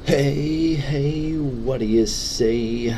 Hey, hey, what do you say?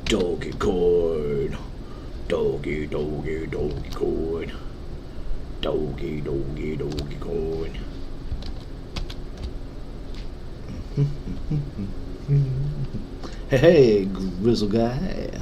Dogecoin. Dogecoin. Dogecoin. Hey, grizzle guy.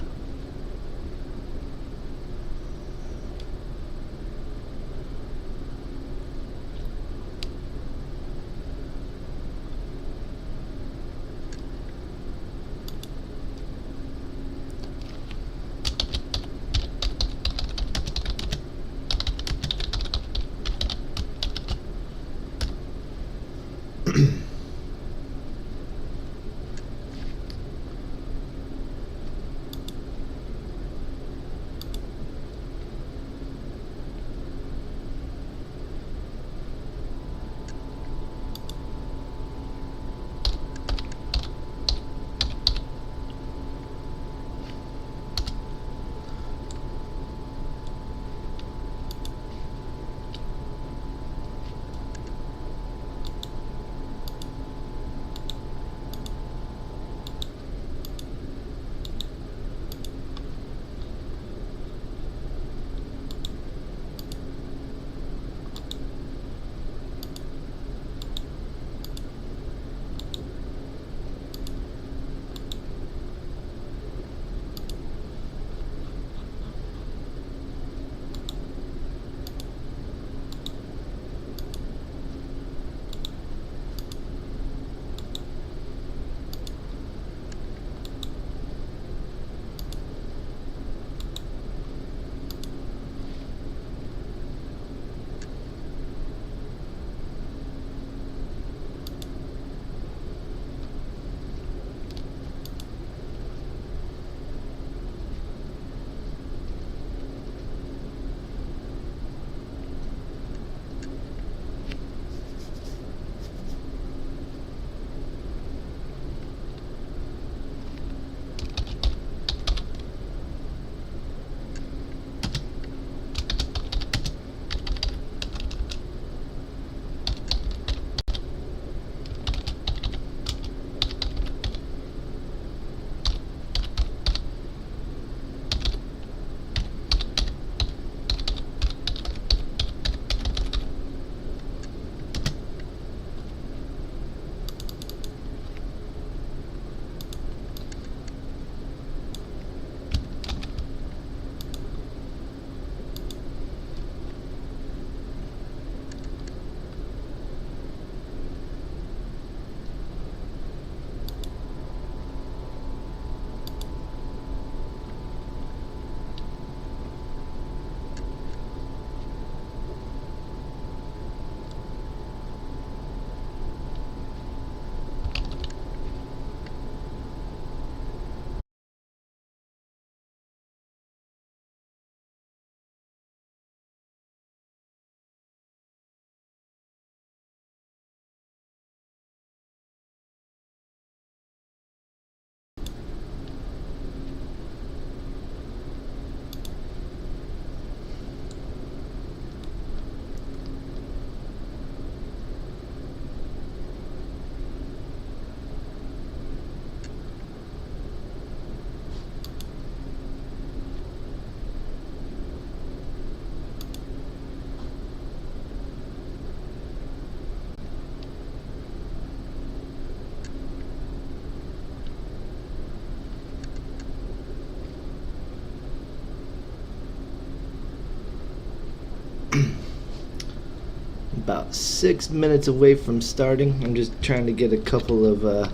about 6 minutes away from starting. I'm just trying to get a couple of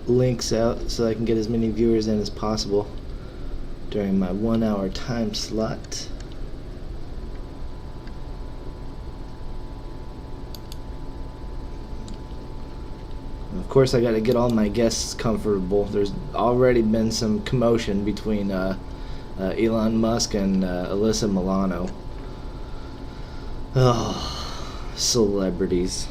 links out so I can get as many viewers in as possible during my 1 hour time slot. Of course, I got to get all my guests comfortable. There's already been some commotion between Elon Musk and Alyssa Milano. Oh, celebrities.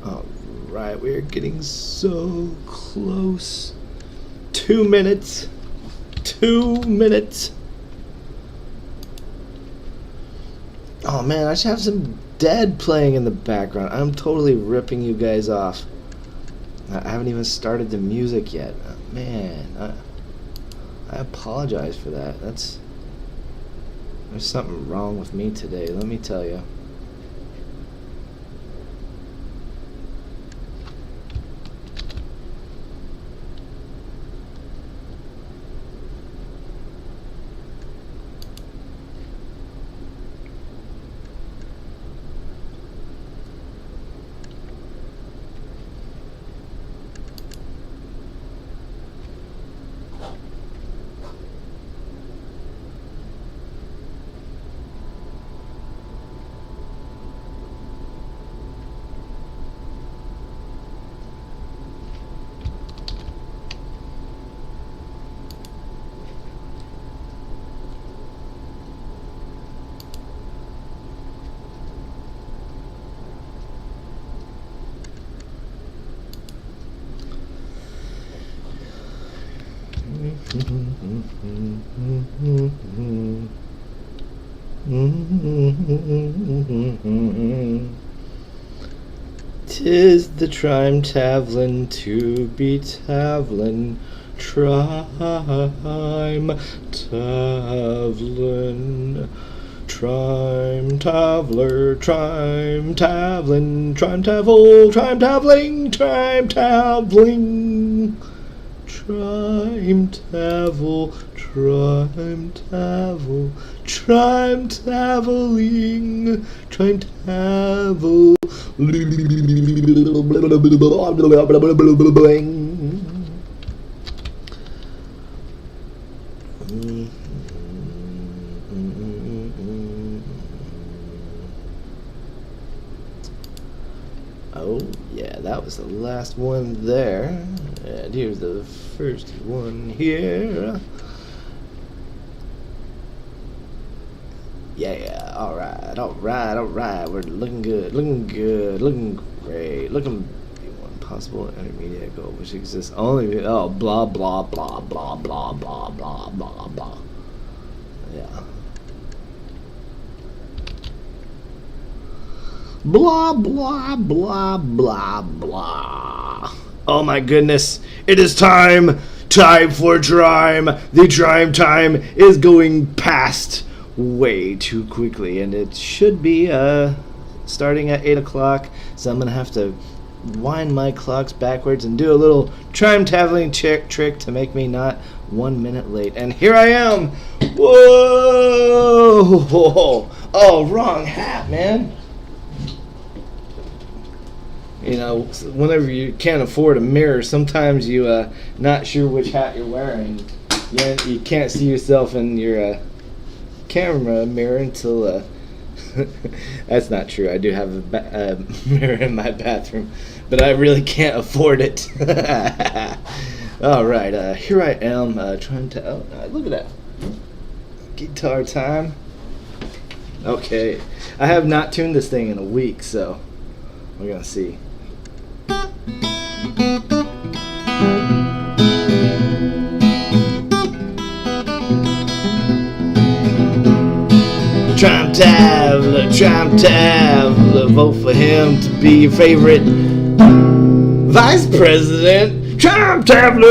Alright, we're getting so close. 2 minutes. 2 minutes. Oh man, I should have some Dead playing in the background. I'm totally ripping you guys off. I haven't even started the music yet. Man, I apologize for that. There's something wrong with me today, let me tell you. Tis the Trime Tavlin to be Tavlin, Trime Tavlin, Trime Tavler, Trime Tavlin, Trime Tavel, Trime Tavling, Trime Tavling, Trime Tavel, Trime Tavel, Trime Taveling, Trime Tavel. Oh yeah, that was the last one there, and here's the first one here. Alright. We're looking good, looking great, looking one possible intermediate goal which exists only. Oh, blah blah blah blah blah blah blah blah blah. Yeah. Blah blah blah blah blah. Oh my goodness! It is time. Time for Trime. The Trime time is going past way too quickly, and it should be starting at 8 o'clock. So I'm gonna have to wind my clocks backwards and do a little time traveling trick to make me not 1 minute late. And here I am. Whoa! Oh, wrong hat, man. You know, whenever you can't afford a mirror, sometimes you not sure which hat you're wearing. You can't see yourself in your camera mirror until that's not true. I do have a mirror in my bathroom, but I really can't afford it. All right, here I am trying to. Look at that guitar time. Okay, I have not tuned this thing in a week, so we're gonna see. Trime Traveler, vote for him to be your favorite vice president. Trime Traveler.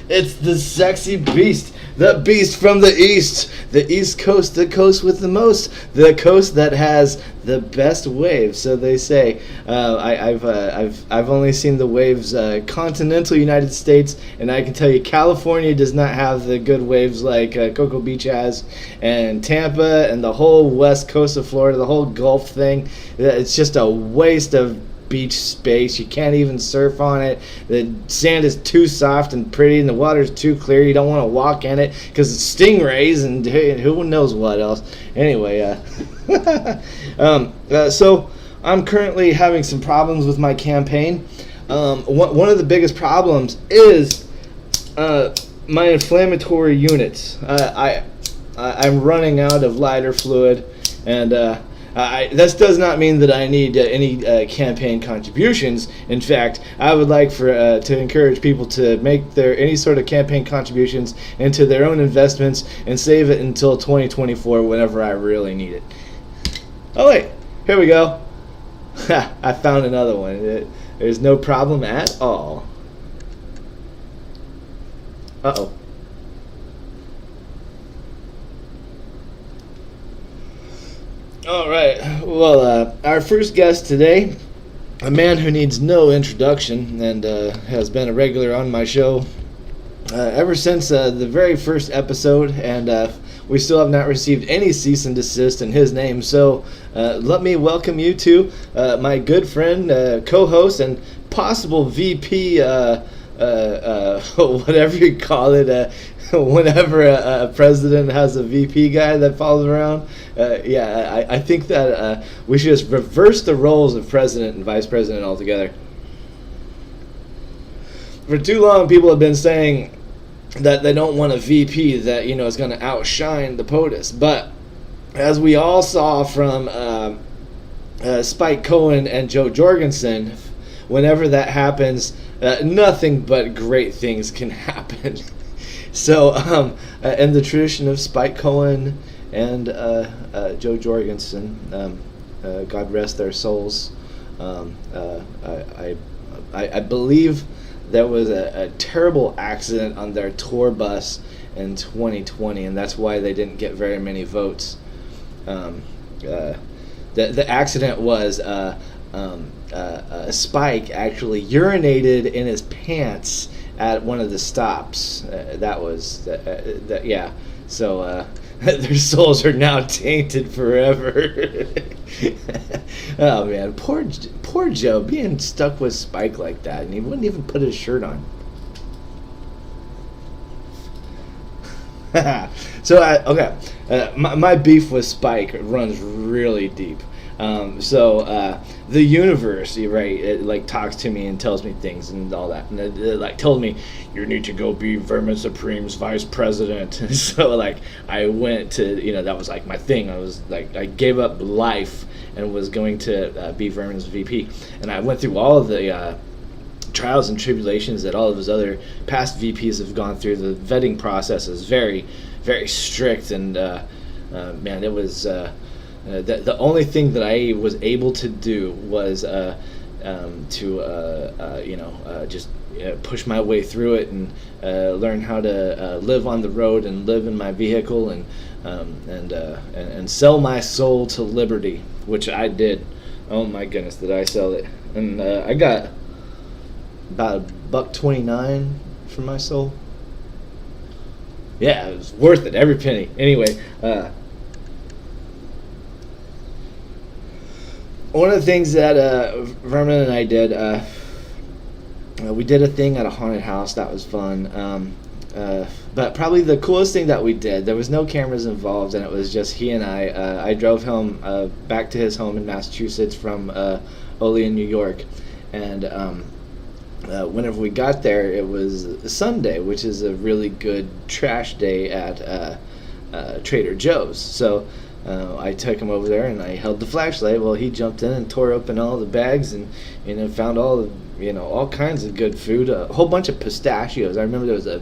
It's the sexy beast. The beast from the east coast, the coast with the most, the coast that has the best waves. So they say. I've only seen the waves continental United States, and I can tell you California does not have the good waves like Cocoa Beach has, and Tampa and the whole west coast of Florida, the whole Gulf thing. It's just a waste of beach space. You can't even surf on it. The sand is too soft and pretty, and the water is too clear. You don't want to walk in it because it's stingrays and who knows what else. Anyway, so I'm currently having some problems with my campaign. One of the biggest problems is my inflammatory units. I'm running out of lighter fluid, and this does not mean that I need any campaign contributions. In fact, I would like to encourage people to make any sort of campaign contributions into their own investments and save it until 2024 whenever I really need it. Oh wait, here we go. I found another one. There's no problem at all. Uh-oh. All right. Well, our first guest today, a man who needs no introduction and has been a regular on my show ever since the very first episode, and we still have not received any cease and desist in his name. So let me welcome you to my good friend, co-host, and possible VP, whatever you call it, whenever a president has a VP guy that follows around. I think that we should just reverse the roles of president and vice president altogether. For too long, people have been saying that they don't want a VP that is going to outshine the POTUS. But as we all saw from Spike Cohen and Joe Jorgensen, whenever that happens, nothing but great things can happen. So, in the tradition of Spike Cohen and Joe Jorgensen, God rest their souls, I believe there was a terrible accident on their tour bus in 2020, and that's why they didn't get very many votes. The accident was Spike actually urinated in his pants at one of the stops. Yeah. So their souls are now tainted forever. Oh man, poor Joe being stuck with Spike like that, and he wouldn't even put his shirt on. So my beef with Spike runs really deep. The universe, right, it like talks to me and tells me things and all that, and it like told me you need to go be Vermin Supreme's vice president. So like I went to, that was like my thing. I was like, I gave up life and was going to be Vermin's VP, and I went through all of the trials and tribulations that all of his other past VPs have gone through. The vetting process is very, very strict, and man, it was the only thing that I was able to do was just push my way through it and learn how to live on the road and live in my vehicle and sell my soul to liberty, which I did. Oh my goodness, did I sell it? And I got about $1.29 for my soul. Yeah, it was worth it, every penny. Anyway, one of the things that Vermin and I did, we did a thing at a haunted house that was fun. But probably the coolest thing that we did, there was no cameras involved, and it was just he and I. I drove him back to his home in Massachusetts from Olean, New York, and whenever we got there, it was a Sunday, which is a really good trash day at Trader Joe's. So I took him over there and I held the flashlight while he jumped in and tore open all the bags and found all kinds of good food. A whole bunch of pistachios. I remember there was a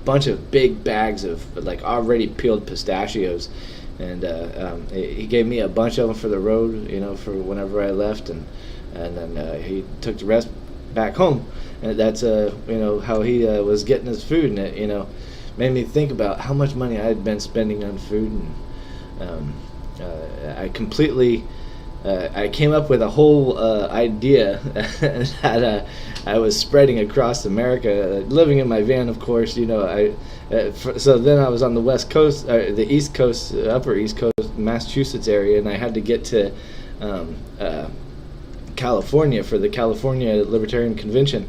bunch of big bags of like already peeled pistachios, and he gave me a bunch of them for the road, for whenever I left, and then he took the rest back home, and that's how he was getting his food, and it made me think about how much money I had been spending on food, and I completely I came up with a whole idea that I was spreading across America, living in my van, of course. So then I was on the West Coast, the East Coast, Upper East Coast, Massachusetts area, and I had to get to California for the California Libertarian Convention,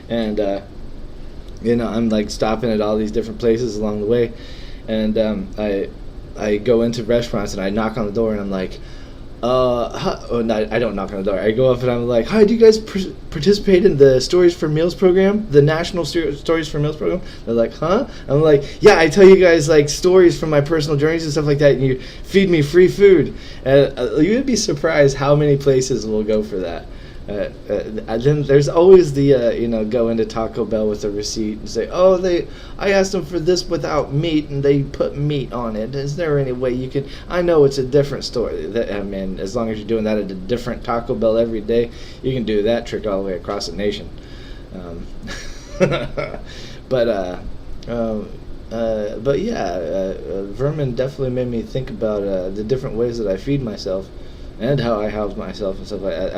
and I'm like stopping at all these different places along the way, and I go into restaurants and I knock on the door and I'm like, no, I don't knock on the door. I go up and I'm like, hi, do you guys participate in the Stories for Meals program, the National Stories for Meals program? They're like, huh? I'm like, yeah, I tell you guys like stories from my personal journeys and stuff like that, and you feed me free food. And you'd be surprised how many places will go for that. Then there's always the go into Taco Bell with a receipt and say, I asked them for this without meat and they put meat on it. Is there any way you can? I know it's a different story. As long as you're doing that at a different Taco Bell every day, you can do that trick all the way across the nation. But yeah, Vermin definitely made me think about the different ways that I feed myself and how I house myself and stuff like that.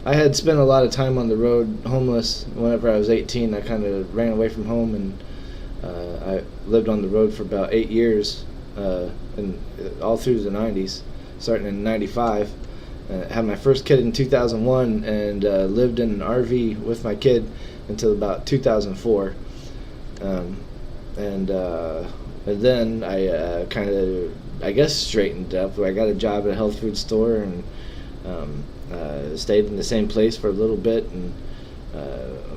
I had spent a lot of time on the road homeless. Whenever I was 18, I kind of ran away from home, and I lived on the road for about 8 years, and all through the 90s, starting in 95. Had my first kid in 2001, and lived in an RV with my kid until about 2004. And then I kind of, I guess, straightened up. I got a job at a health food store and stayed in the same place for a little bit. And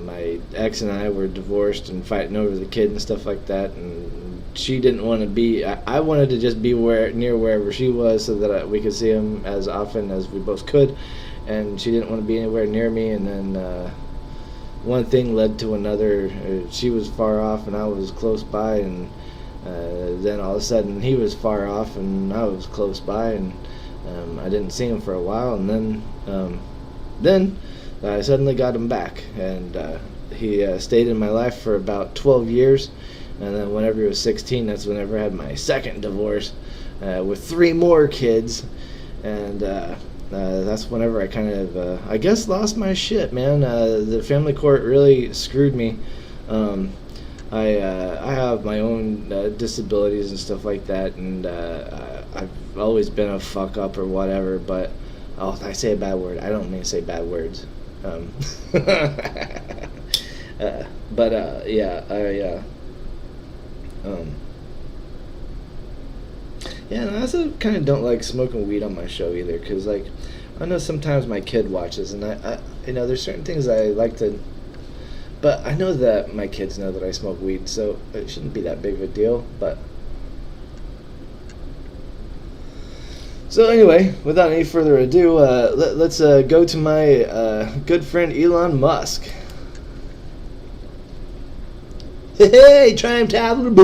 my ex and I were divorced and fighting over the kid and stuff like that. And she didn't want to be. I wanted to just be near wherever she was so that we could see him as often as we both could. And she didn't want to be anywhere near me. And then one thing led to another. She was far off and I was close by, and then all of a sudden he was far off and I was close by, and I didn't see him for a while, and then I suddenly got him back, and he stayed in my life for about 12 years, and then whenever he was 16, that's whenever I had my second divorce with 3 more kids, and that's whenever I kind of, I guess, lost my shit, man. The family court really screwed me. I have my own disabilities and stuff like that, and I've always been a fuck up or whatever, but I say a bad word. I don't mean to say bad words. Yeah, Yeah, and I also kind of don't like smoking weed on my show either, because like I know sometimes my kid watches, and there's certain things I like to, but I know that my kids know that I smoke weed, so it shouldn't be that big of a deal. But so anyway, without any further ado, let's go to my good friend Elon Musk. Hey, Trime Tablet.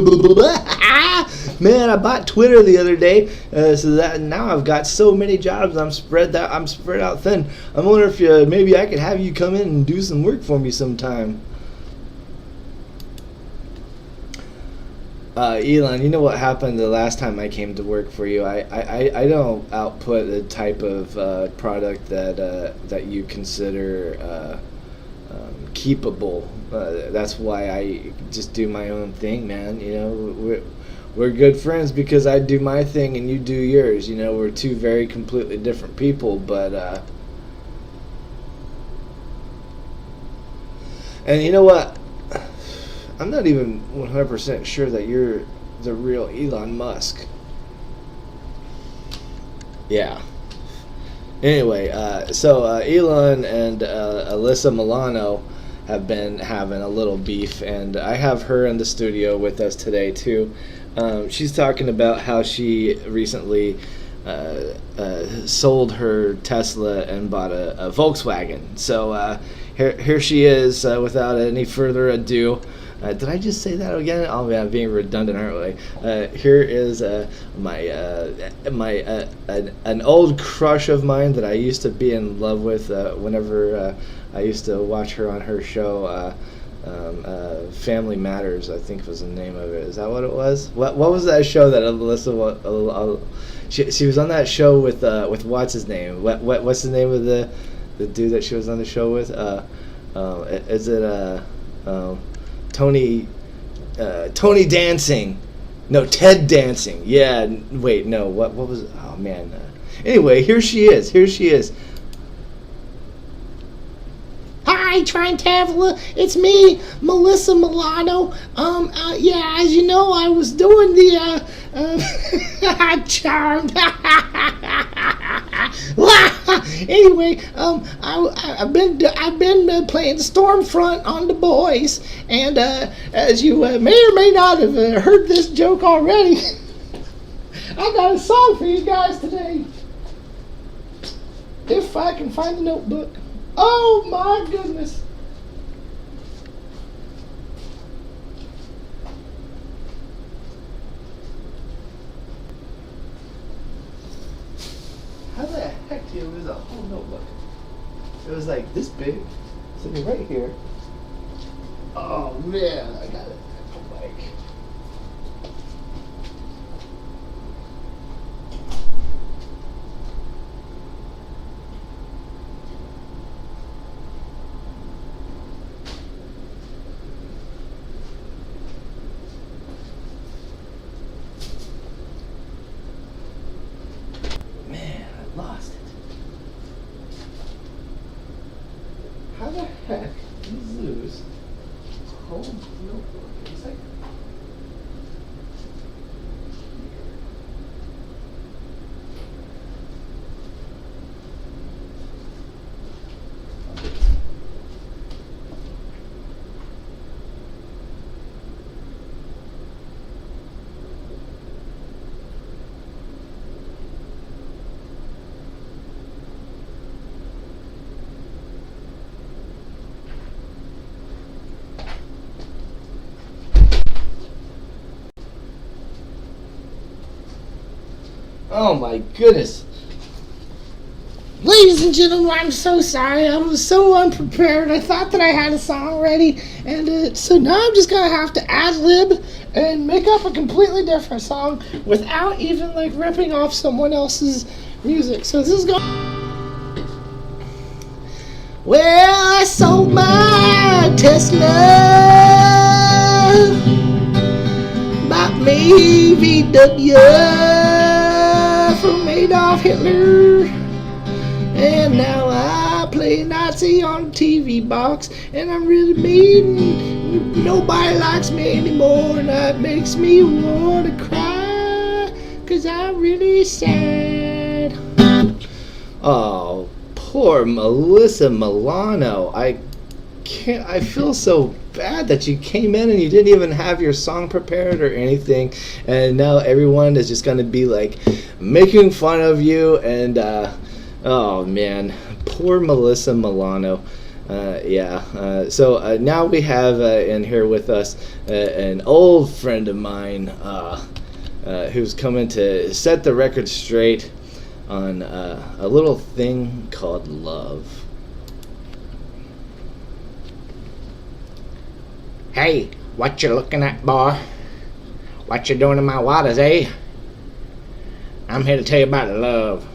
Man, I bought Twitter the other day, so that now I've got so many jobs. I'm spread out thin. I'm wondering if maybe I could have you come in and do some work for me sometime. Elon, you know what happened the last time I came to work for you? I don't output the type of product that you consider keepable. That's why I just do my own thing, man. You know, we're good friends because I do my thing and you do yours. You know, we're two very completely different people, but and you know what? I'm not even 100% sure that you're the real Elon Musk. Yeah. Anyway, so Elon and Alyssa Milano have been having a little beef, and I have her in the studio with us today too. She's talking about how she recently sold her Tesla and bought a Volkswagen. So here she is, without any further ado. Did I just say that again? Oh man, I'm being redundant, aren't I? Here is an old crush of mine that I used to be in love with whenever I used to watch her on her show, Family Matters, I think was the name of it. Is that what it was? What was that show that Alyssa? She was on that show with what's his name? What's the name of the dude that she was on the show with? Is it Tony Dancing? No, Ted Dancing. Yeah. Wait, no. What was? Oh man. Anyway, here she is. Hi, Trime Tablet. It's me, Melissa Milano. Yeah, as you know, I was doing the Charmed. Anyway, I've been playing Stormfront on The Boys, and as you may or may not have heard this joke already, I got a song for you guys today. If I can find the notebook. Oh my goodness. How the heck do you lose a whole notebook? It was like this big, sitting right here. Oh man, I got it. Oh my. Lost it. How the heck did you lose a whole notebook? It's like oh my goodness. Ladies and gentlemen, I'm so sorry. I was so unprepared. I thought that I had a song ready, and so now I'm just gonna have to ad-lib and make up a completely different song without even like ripping off someone else's music. So this is going. Well, I sold my Tesla, bought me VW from Adolf Hitler, and now I play Nazi on a TV box, and I'm really mean. Nobody likes me anymore, and that makes me want to cry, 'cause 'cause I'm really sad. Oh, poor Melissa Milano. I feel so bad that you came in and you didn't even have your song prepared or anything, and now everyone is just gonna be like making fun of you, and oh man, poor Melissa Milano. So now we have in here with us an old friend of mine who's coming to set the record straight on a little thing called love. Hey, what you looking at, boy? What you doing in my waters, eh? I'm here to tell you about love.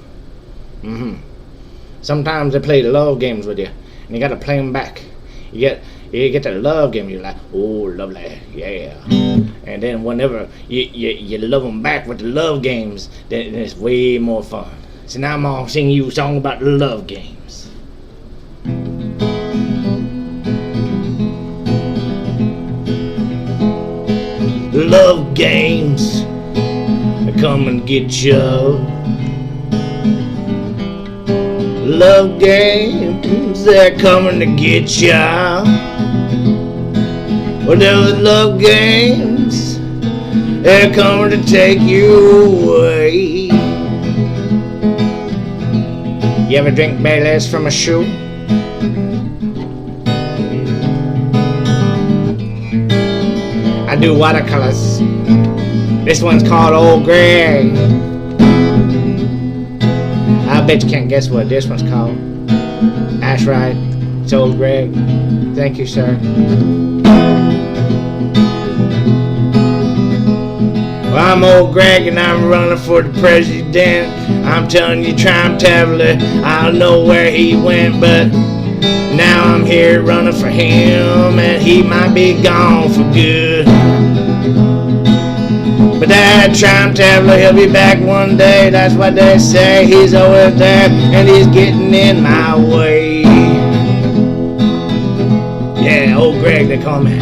Sometimes they play the love games with you, and you gotta play them back. You get the love game, you're like, oh, lovely, yeah. And then whenever you love them back with the love games, then it's way more fun. So now I'm gonna sing you a song about the love games. Love games, come and get you. Love games, they're coming to get ya. Well, those love games, they're coming to take you away. You ever drink Baileys from a shoe? I do watercolors. This one's called Old Greg. I bet you can't guess what this one's called. That's right, it's Old Greg. Thank you, sir. Well, I'm Old Greg and I'm running for the president. I'm telling you, Trime Traveler, I don't know where he went, but now I'm here running for him, and he might be gone for good. But that Trime Traveler, he'll be back one day, that's what they say. He's over there, and he's getting in my way. Yeah, Old Greg, they call me.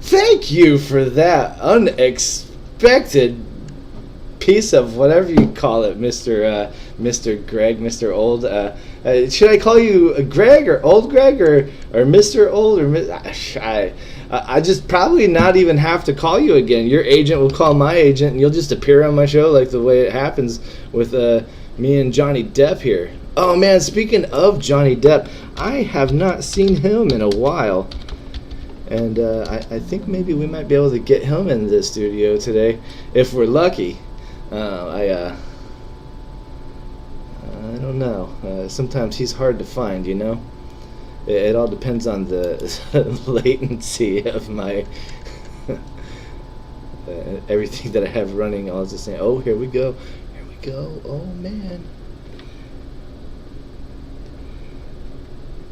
Thank you for that unexpected piece of whatever you call it, Mr. Greg, Mr. Old. Should I call you Greg or Old Greg or Mr. Old or I just probably not even have to call you again. Your agent will call my agent, and you'll just appear on my show like the way it happens with me and Johnny Depp here. Oh man, speaking of Johnny Depp, I have not seen him in a while. And I think maybe we might be able to get him in the studio today, if we're lucky. I don't know. Sometimes he's hard to find, you know. It all depends on the latency of my everything that I have running. I'll just say, oh, here we go. Here we go. Oh, man.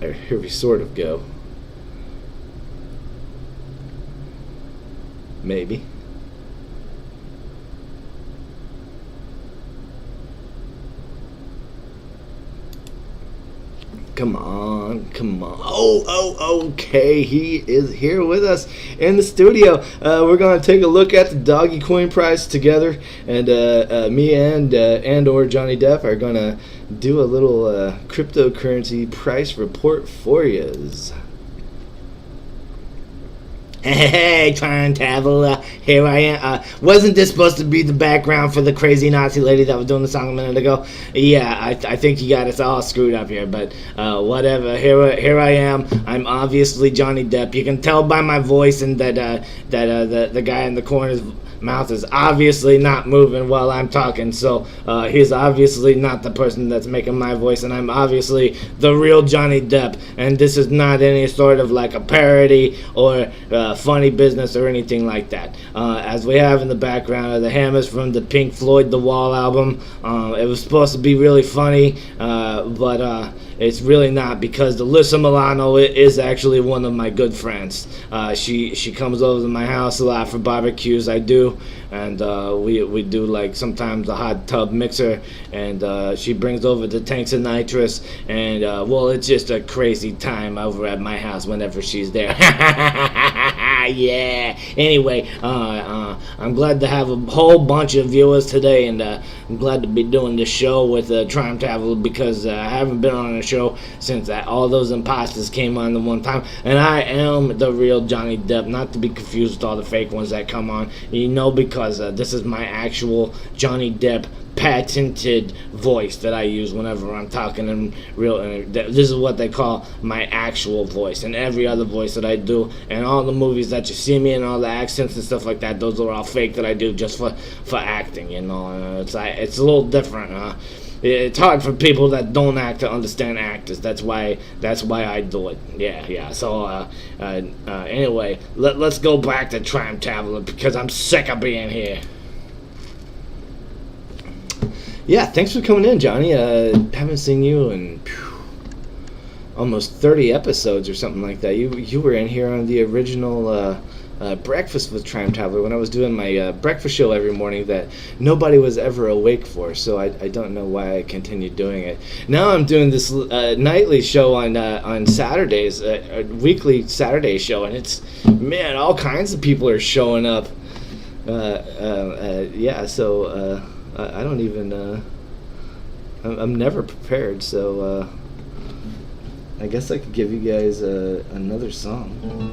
Here we sort of go. Maybe. Come on, come on. Oh, okay. He is here with us in the studio. We're going to take a look at the Dogecoin price together. And me and or Johnny Depp are going to do a little cryptocurrency price report for yous. Hey, Trime Traveler, here I am. Wasn't this supposed to be the background for the crazy Nazi lady that was doing the song a minute ago? Yeah, I think you got us all screwed up here, but whatever. Here I am. I'm obviously Johnny Depp. You can tell by my voice, and that the guy in the corner's mouth is obviously not moving while I'm talking, so he's obviously not the person that's making my voice, and I'm obviously the real Johnny Depp, and this is not any sort of like a parody or funny business or anything like that. As we have in the background are the hammers from the Pink Floyd The Wall album. It was supposed to be really funny, but it's really not, because Alyssa Milano is actually one of my good friends. She comes over to my house a lot for barbecues. I do, and we do like sometimes a hot tub mixer, and she brings over the tanks of nitrous, and well, it's just a crazy time over at my house whenever she's there. Yeah. Anyway, I'm glad to have a whole bunch of viewers today, and I'm glad to be doing this show with Trime Traveler, because I haven't been on a show since all those imposters came on the one time, and I am the real Johnny Depp, not to be confused with all the fake ones that come on, because this is my actual Johnny Depp patented voice that I use whenever I'm talking in real. This is what they call my actual voice, and every other voice that I do, and all the movies that you see me in, all the accents and stuff like that, those are all fake that I do just for acting. It's a little different. It's hard for people that don't act to understand actors. That's why I do it. Yeah. So anyway, let's go back to Trime Traveler, because I'm sick of being here. Yeah, thanks for coming in, Johnny. Haven't seen you in almost 30 episodes or something like that. You were in here on the original Breakfast with Trime Traveler when I was doing my breakfast show every morning that nobody was ever awake for, so I don't know why I continued doing it. Now I'm doing this nightly show on Saturdays, a weekly Saturday show, and it's, man, all kinds of people are showing up. Yeah, so... I don't even, I'm never prepared, so I guess I could give you guys another song.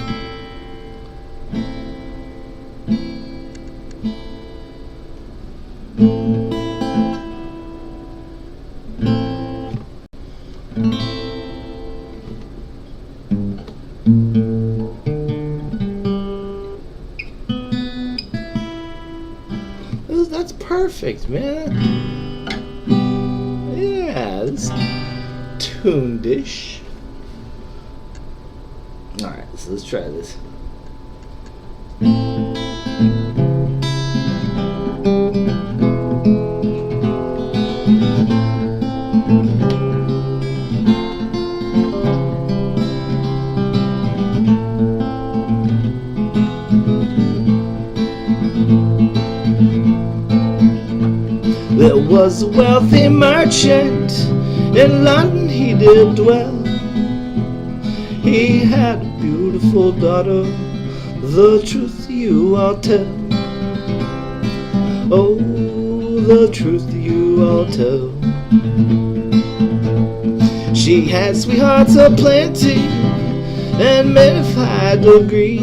That's perfect, man. Yeah, it's tuned-ish. Alright, so let's try this. There was a wealthy merchant in London, he did dwell. He had a beautiful daughter, the truth you all tell. Oh, the truth you all tell. She had sweethearts aplenty, and men if I'd agree.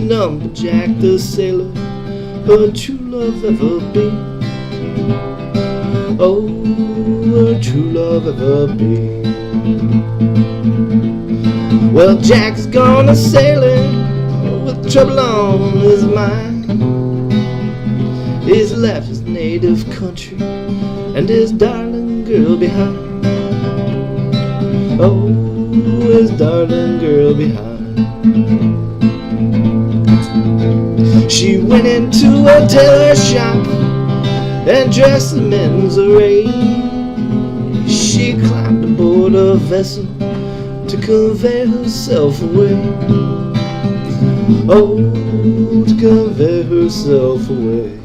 Lumberjack the sailor, her true love ever be. Oh, her true love ever be. Well, Jack's gone a sailing with trouble on his mind. He's left his native country and his darling girl behind. Oh, his darling girl behind. She went into a tailor shop and dressed in men's array. She climbed aboard a vessel to convey herself away. Oh, to convey herself away.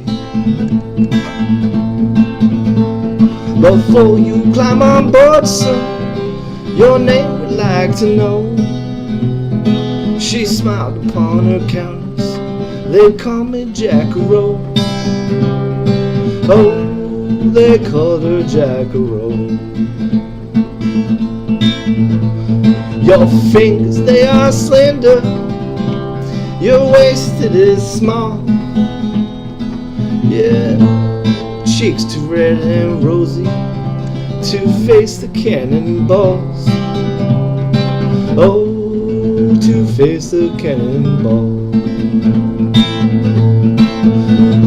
Before you climb on board, son, your name would like to know. She smiled upon her countenance, they call me Jack-a-Roll. Oh, they called her Jack-a-Roll. Your fingers, they are slender, your waist, it is small. Yeah, cheeks too red and rosy to face the cannonballs. Oh, to face the cannonballs.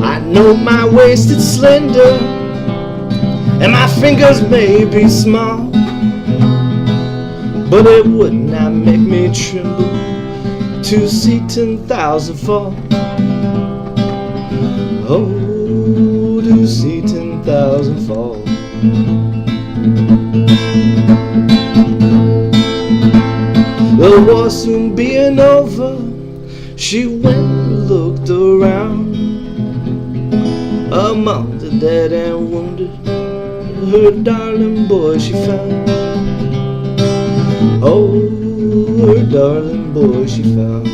I know my waist is slender and my fingers may be small, but it would not make me tremble to see 10,000 fall. Oh, to see 10,000 fall. The war soon being over, she went and looked around. Among the dead and wounded, her darling boy she found. Oh, her darling boy she found.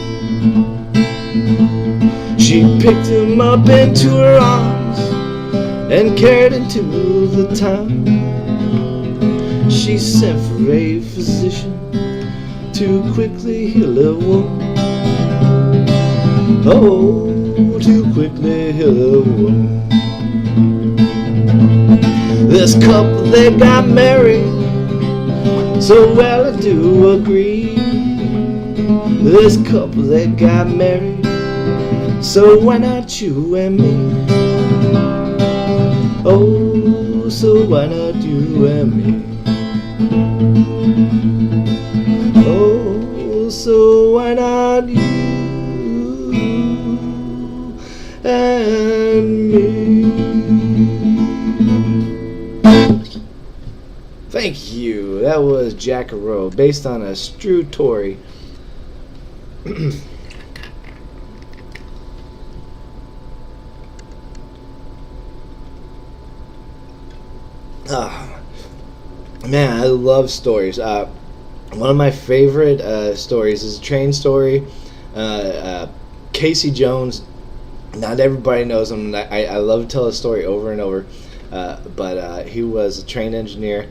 She picked him up into her arms and carried him to the town. She sent for a physician to quickly heal her wound. Oh, to quickly heal her wound. This couple, they got married, so well I do agree. This couple, they got married, so why not you and me? Oh, so why not you and me? Oh, so why not you and me? Thank you. That was Jackaro, based on a true story. Man, I love stories. One of my favorite stories is a train story. Casey Jones. Not everybody knows him. I love to tell his story over and over. But he was a train engineer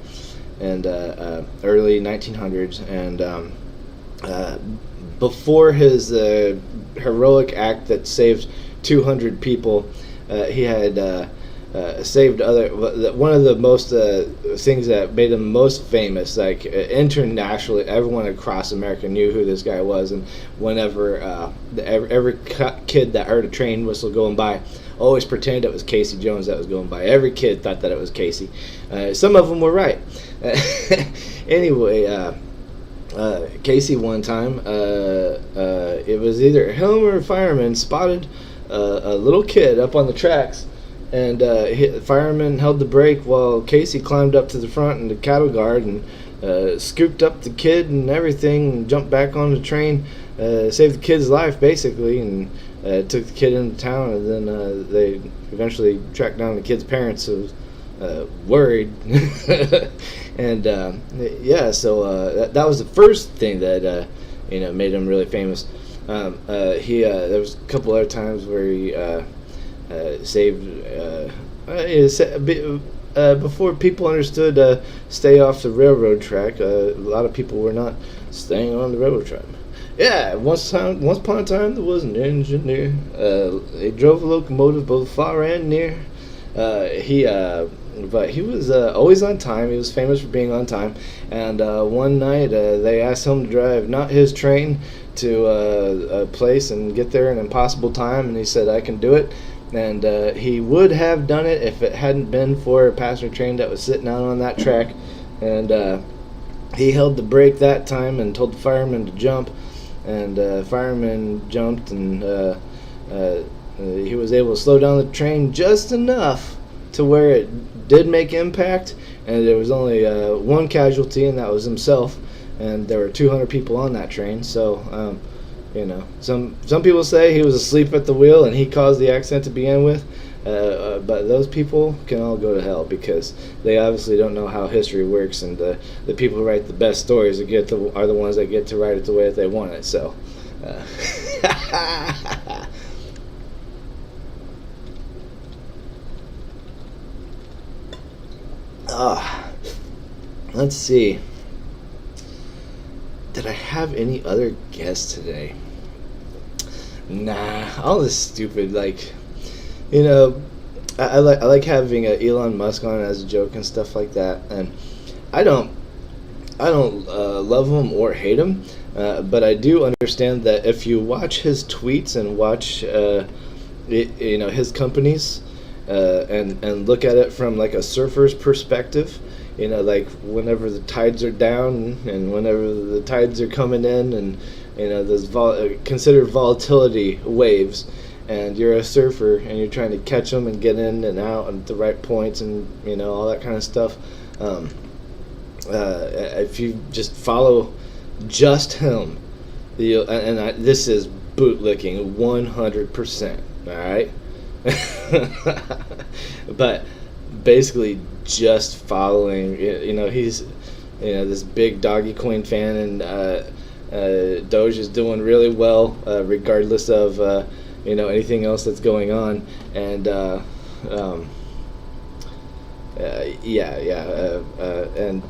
in early 1900s, and before his heroic act that saved 200 people, he had saved other. One of the most things that made him most famous, like internationally, everyone across America knew who this guy was, and whenever every kid that heard a train whistle going by always pretended it was Casey Jones that was going by. Every kid thought that it was Casey. Some of them were right. Anyway, Casey one time, it was either him or a fireman spotted a little kid up on the tracks, and the fireman held the brake while Casey climbed up to the front in the cattle guard and scooped up the kid and everything and jumped back on the train, saved the kid's life basically, and took the kid into town. And then they eventually tracked down the kid's parents, who was worried. And yeah, so that was the first thing that made him really famous. There was a couple other times where he saved before people understood stay off the railroad track. A lot of people were not staying on the railroad track. Yeah, once upon a time there was an engineer. He drove a locomotive both far and near. But he was always on time. He was famous for being on time. And one night they asked him to drive not his train to a place and get there in an impossible time, and he said, "I can do it." And he would have done it if it hadn't been for a passenger train that was sitting out on that track. And he held the brake that time and told the fireman to jump. And fireman jumped, and he was able to slow down the train just enough to where it did make impact, and there was only one casualty, and that was himself. And there were 200 people on that train. So some people say he was asleep at the wheel and he caused the accident to begin with, but those people can all go to hell, because they obviously don't know how history works, and the people who write the best stories are the ones that get to write it the way that they want it. So let's see. Did I have any other guests today? Nah, all this stupid, I like having Elon Musk on as a joke and stuff like that, and I don't love him or hate him, but I do understand that if you watch his tweets and watch his companies, and look at it from like a surfer's perspective, like whenever the tides are down and whenever the tides are coming in, and there's considered volatility waves, and you're a surfer and you're trying to catch them and get in and out at the right points, and all that kind of stuff. If you just follow just him. This is bootlicking 100%. All right, but basically just following. He's this big Dogecoin fan, and Doge is doing really well, regardless of anything else that's going on, and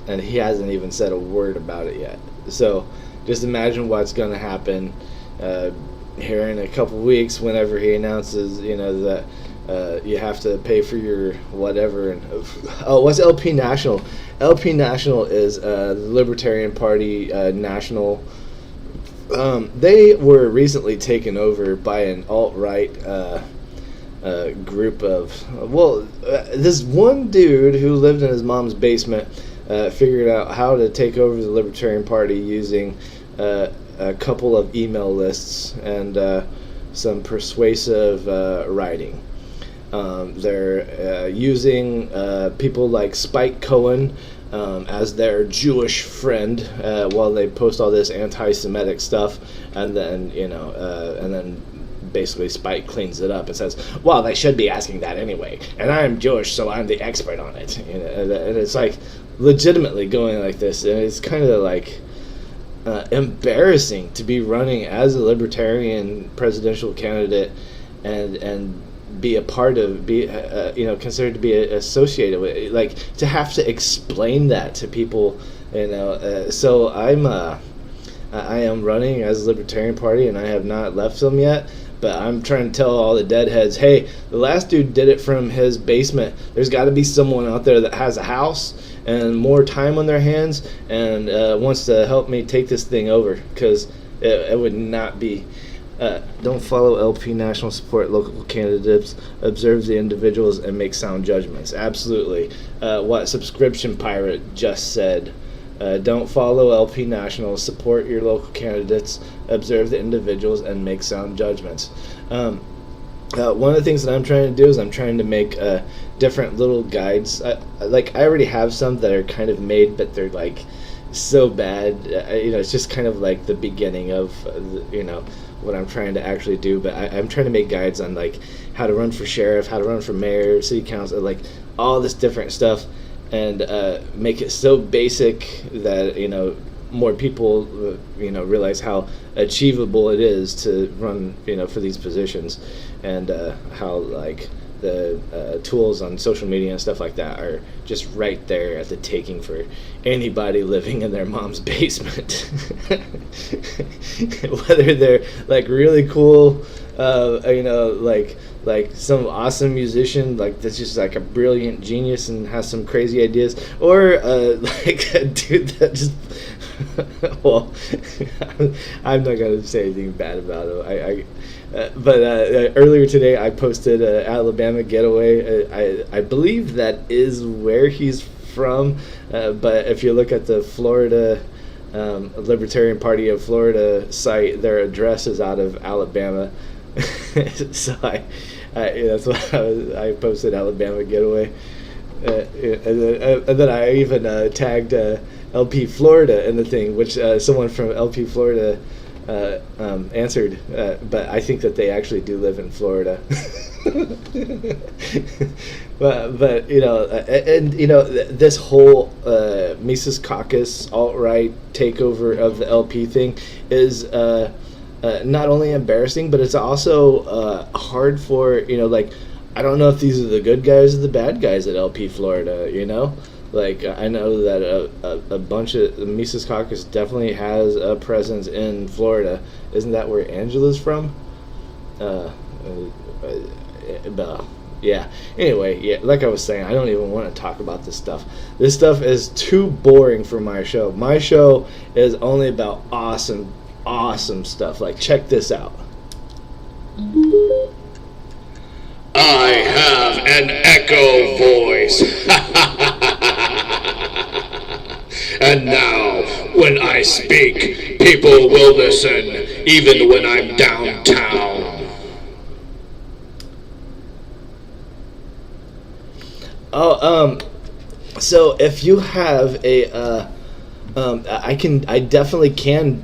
and he hasn't even said a word about it yet. So just imagine what's going to happen here in a couple weeks whenever he announces, that you have to pay for your whatever. And what's LP National? LP National is the Libertarian Party national. They were recently taken over by an alt-right group of, this one dude who lived in his mom's basement figured out how to take over the Libertarian Party using a couple of email lists and some persuasive writing. They're using people like Spike Cohen as their Jewish friend while they post all this anti-Semitic stuff, and then basically Spike cleans it up and says, well, they should be asking that anyway, and I'm Jewish, so I'm the expert on it. And it's like legitimately going like this, and it's kind of like embarrassing to be running as a libertarian presidential candidate and be a part of, considered to be associated with it, like to have to explain that to people, so I am running as a Libertarian Party, and I have not left them yet. But I'm trying to tell all the deadheads, hey, the last dude did it from his basement. There's got to be someone out there that has a house and more time on their hands and wants to help me take this thing over, because it would not be. Don't follow LP National, support local candidates, observe the individuals, and make sound judgments. Absolutely. What Subscription Pirate just said. Don't follow LP National, support your local candidates, observe the individuals, and make sound judgments. One of the things that I'm trying to do is I'm trying to make different little guides. I already have some that are kind of made, but they're like so bad. It's just kind of like the beginning of what I'm trying to actually do. But I'm trying to make guides on like how to run for sheriff, how to run for mayor, city council, like all this different stuff, and make it so basic that more people realize how achievable it is to run for these positions, and how like the tools on social media and stuff like that are just right there at the taking for anybody living in their mom's basement. Whether they're like really cool, like some awesome musician like that's just like a brilliant genius and has some crazy ideas, or like a dude that just well, I'm not gonna say anything bad about him. But earlier today I posted Alabama Getaway. I believe that is where he's from, but if you look at the Florida Libertarian Party of Florida site, their address is out of Alabama. So that's why I posted Alabama Getaway, and then I even tagged LP Florida in the thing, which someone from LP Florida answered, but I think that they actually do live in Florida. but this whole Mises Caucus alt-right takeover of the LP thing is not only embarrassing, but it's also hard for I don't know if these are the good guys or the bad guys at LP Florida. Like, I know that a bunch of the Mises Caucus definitely has a presence in Florida. Isn't that where Angela's from? Yeah. Anyway, yeah. Like I was saying, I don't even want to talk about this stuff. This stuff is too boring for my show. My show is only about awesome stuff. Like, check this out. I have an echo voice. And now, when I speak, people will listen, even when I'm downtown. So if you have a I definitely can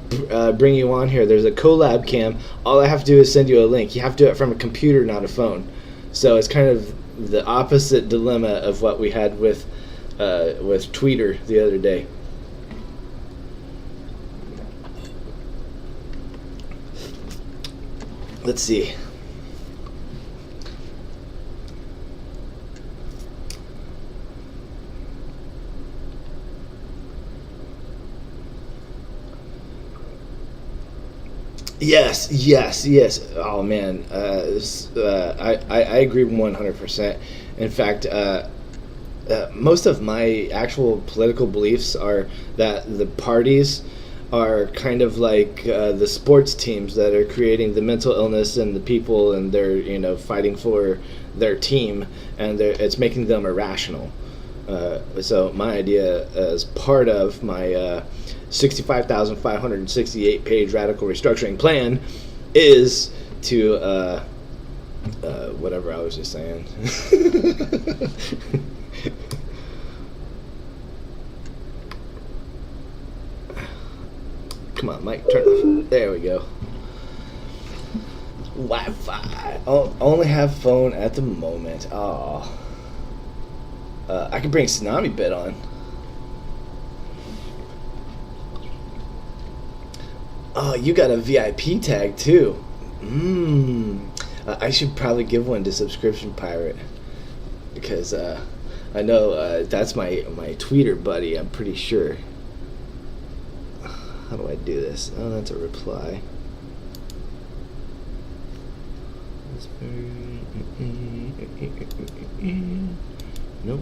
bring you on here. There's a collab cam. All I have to do is send you a link. You have to do it from a computer, not a phone. So it's kind of the opposite dilemma of what we had with Tweeter the other day. Let's see. Yes. Oh man, I agree 100%. In fact, most of my actual political beliefs are that the parties are kind of like the sports teams that are creating the mental illness in the people, and they're fighting for their team, and it's making them irrational. So my idea, as part of my 65,568 page radical restructuring plan, is to whatever I was just saying. Come on, Mike, turn off. There we go. Wi-Fi. Only have phone at the moment. Oh. I can bring Tsunami Bit on. Oh, you got a VIP tag too. I should probably give one to Subscription Pirate, because I know that's my tweeter buddy. I'm pretty sure. How do I do this? Oh, that's a reply. Nope.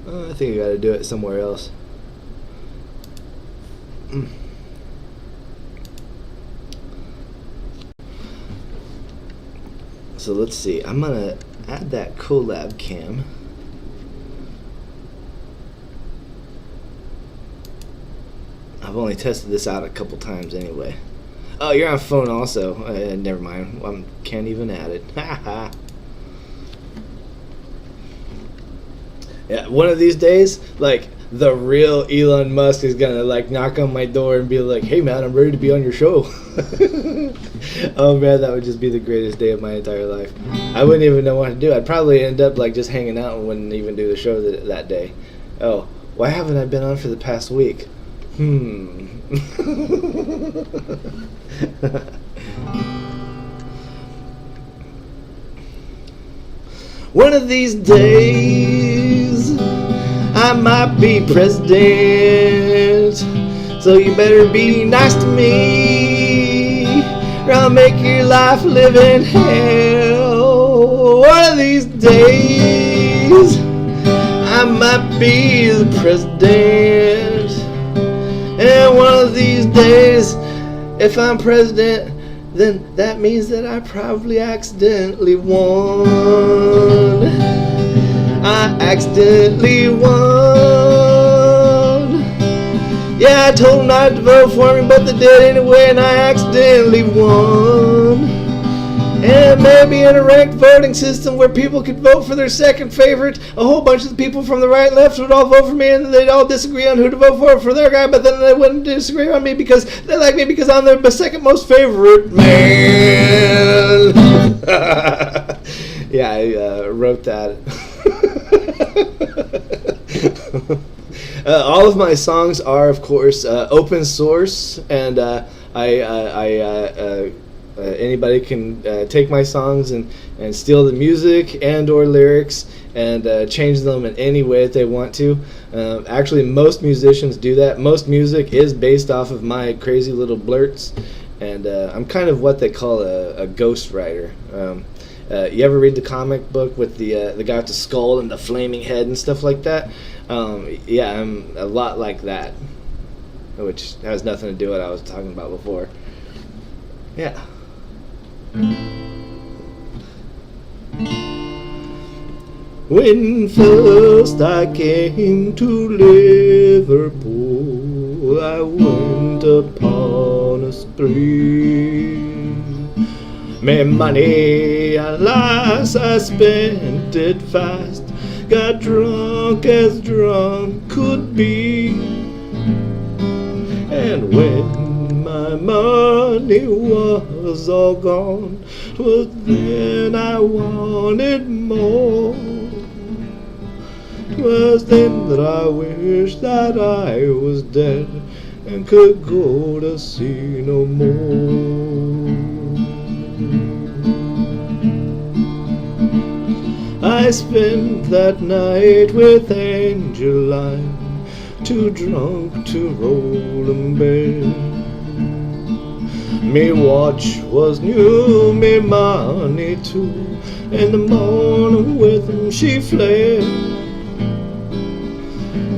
I think I gotta do it somewhere else. So let's see. I'm gonna add that collab cam. I've only tested this out a couple times anyway. Oh, you're on phone also. Never mind. I can't even add it. Yeah, one of these days, like, the real Elon Musk is gonna like knock on my door and be like, "Hey man, I'm ready to be on your show." Oh man, that would just be the greatest day of my entire life. I wouldn't even know what to do. I'd probably end up like just hanging out and wouldn't even do the show that day. Oh, why haven't I been on for the past week? One of these days I might be president, so you better be nice to me, or I'll make your life live in hell. One of these days I might be the president, and one of these days, if I'm president, then that means that I probably accidentally won. I accidentally won. Yeah, I told them not to vote for me, but they did anyway, and I accidentally won. And maybe in a ranked voting system where people could vote for their second favorite, a whole bunch of the people from the right and left would all vote for me, and they'd all disagree on who to vote for their guy, but then they wouldn't disagree on me because they like me because I'm their second most favorite man. Yeah, I wrote that. All of my songs are, of course, open source, and anybody can take my songs and steal the music and or lyrics and change them in any way that they want to. Actually, most musicians do that. Most music is based off of my crazy little blurts, and I'm kind of what they call a ghost writer. You ever read the comic book with the guy with the skull and the flaming head and stuff like that? Yeah, I'm a lot like that, which has nothing to do with what I was talking about before. Yeah. When first I came to Liverpool, I went upon a spree. My money, alas, I spent it fast, got drunk as drunk could be. And when my money was all gone, 'twas then I wanted more. 'Twas then that I wished that I was dead and could go to sea no more. I spent that night with Angeline, too drunk to roll in bed. Me watch was new, me money too. In the morning with him she fled.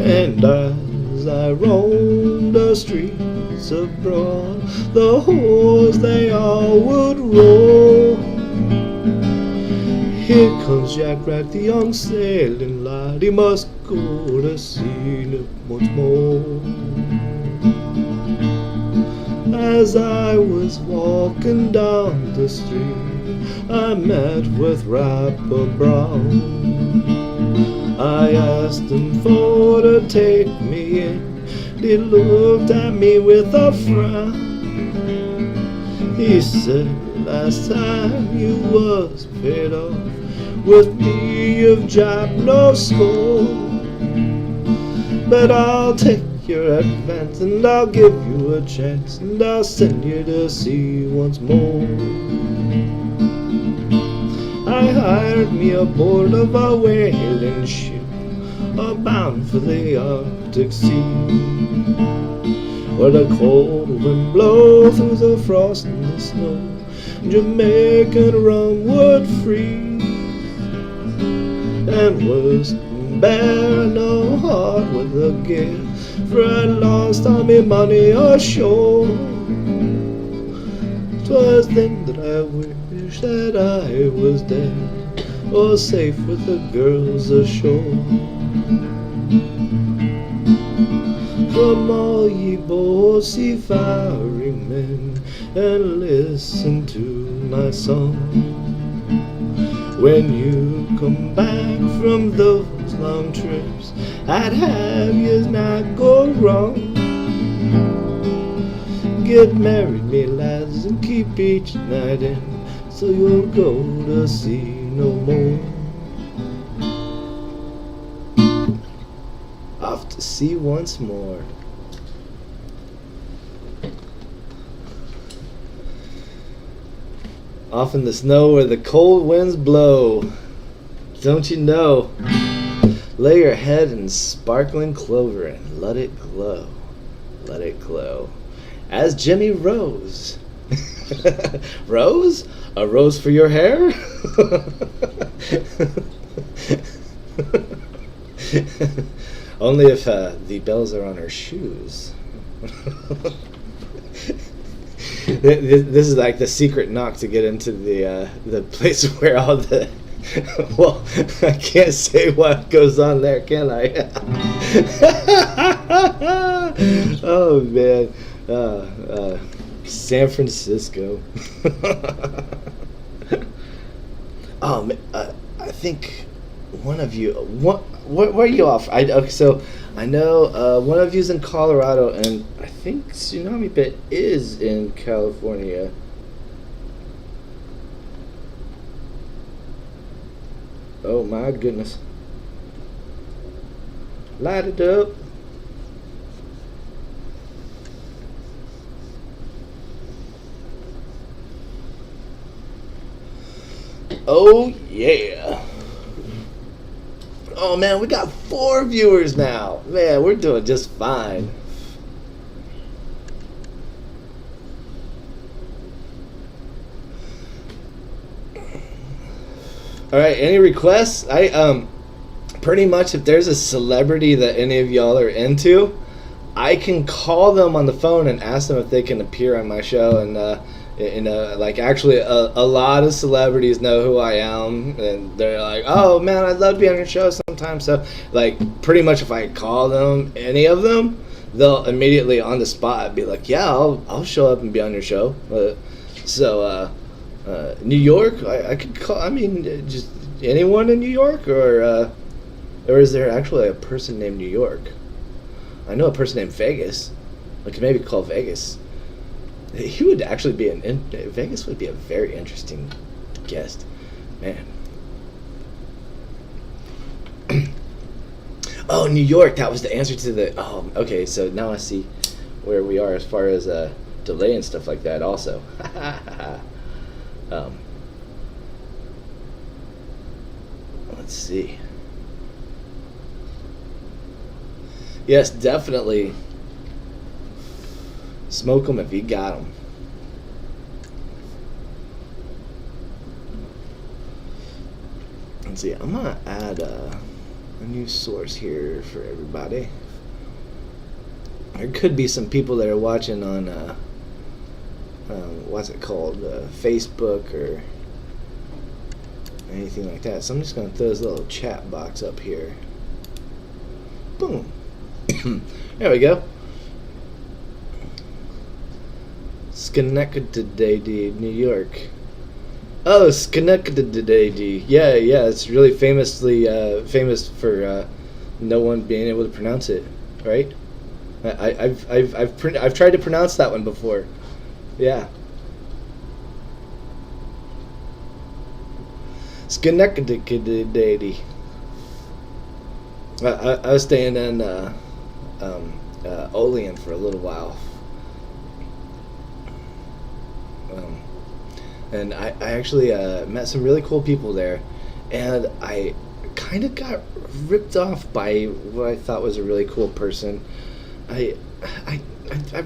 And as I roamed the streets abroad, the whores they all would roll. Here comes Jack Rack, the young sailing lad. He must go to sea once more. As I was walking down the street, I met with Rapper Brown. I asked him for to take me in. He looked at me with a frown. He said, last time you was paid off, with me you've jobbed no score. But I'll take your advance and I'll give you a chance, and I'll send you to sea once more. I hired me aboard of a whaling ship, bound for the Arctic Sea, where the cold wind blow through the frost and the snow. Jamaican rum would freeze, and was bear no heart with a gift, for I lost all me money ashore. 'Twas then that I wished that I was dead, or safe with the girls ashore. Come all ye bold seafaring men, and listen to my song. When you come back from those long trips, I'd have yous not go wrong. Get married, me lads, and keep each night in, so you'll go to sea no more. Off to sea once more. Off in the snow where the cold winds blow. Don't you know? Lay your head in sparkling clover and let it glow. Let it glow. As Jimmy Rose. Rose? A rose for your hair? Only if the bells are on her shoes. This is like the secret knock to get into the place where all the... Well, I can't say what goes on there, can I? Oh, man. San Francisco. Oh, man, I think one of you... Where are you off? Okay, so I know one of you's in Colorado, and I think Tsunami Pit is in California. Oh my goodness. Light it up. Oh yeah. Oh man, we got 4 viewers now. Man, we're doing just fine. All right, any requests? I pretty much if there's a celebrity that any of y'all are into, I can call them on the phone and ask them if they can appear on my show. And like actually a lot of celebrities know who I am, and they're like, oh man, I'd love to be on your show sometime. So like pretty much if I call them, any of them, they'll immediately on the spot be like, yeah, I'll show up and be on your show. New York, I could call. I mean, just anyone in New York, or Or is there actually a person named New York? I know a person named Vegas. I could maybe call Vegas. He would actually be Vegas would be a very interesting guest, man. Oh, New York. That was the answer to the. Oh, okay. So now I see where we are as far as delay and stuff like that. Also, let's see. Yes, definitely. Smoke them if you got them. Let's see. I'm gonna add a new source here for everybody. There could be some people that are watching on what's it called, Facebook or anything like that. So I'm just gonna throw this little chat box up here. Boom. There we go. Schenectady, New York. Oh, Schenectady. Yeah, it's really famous for no one being able to pronounce it, right? I've tried to pronounce that one before. Yeah. Schenectady. I was staying in Olean for a little while. And I actually met some really cool people there, and I kind of got ripped off by what I thought was a really cool person. I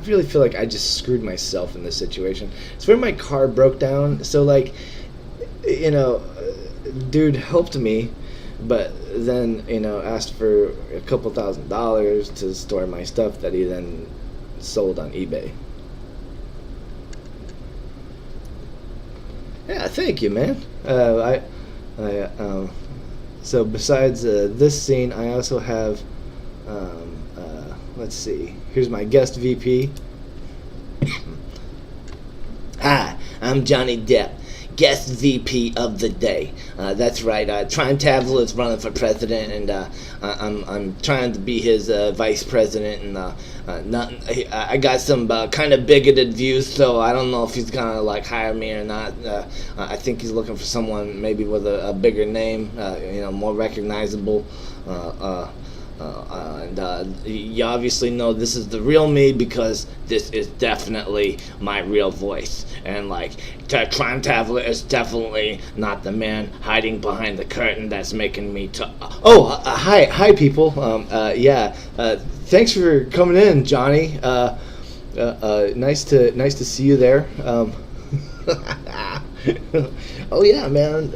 really feel like I just screwed myself in this situation. It's where my car broke down, so like, you know, dude helped me, but then, you know, asked for a couple $1,000s to store my stuff that he then sold on eBay. Yeah, thank you, man. So besides this scene, I also have, let's see, here's my guest VP. Hi, I'm Johnny Depp, guest VP of the day. That's right, Trime is running for president, and I'm trying to be his vice president, and I got some kind of bigoted views, so I don't know if he's gonna like hire me or not. I think he's looking for someone maybe with a bigger name, you know, more recognizable. And you obviously know this is the real me because this is definitely my real voice. And like, Trime Traveler is definitely not the man hiding behind the curtain that's making me hi people. Thanks for coming in, Johnny. Nice to see you there. Oh yeah, man.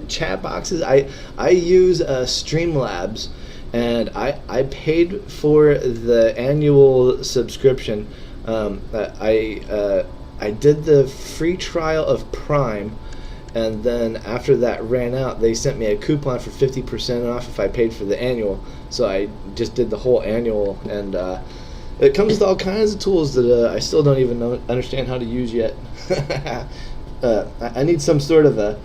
Chat boxes. I use Streamlabs. And I paid for the annual subscription. I did the free trial of Prime, and then after that ran out, they sent me a coupon for 50% off if I paid for the annual. So I just did the whole annual, and it comes with all kinds of tools that I still don't even understand how to use yet. I need some sort of a